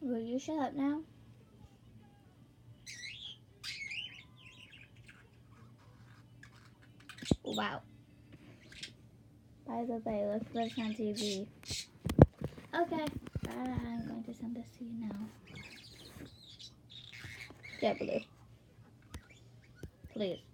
Will you shut up now? Wow. By the way, let's watch on TV. Okay. I'm going to send this to you now. Yeah, Blue. Please.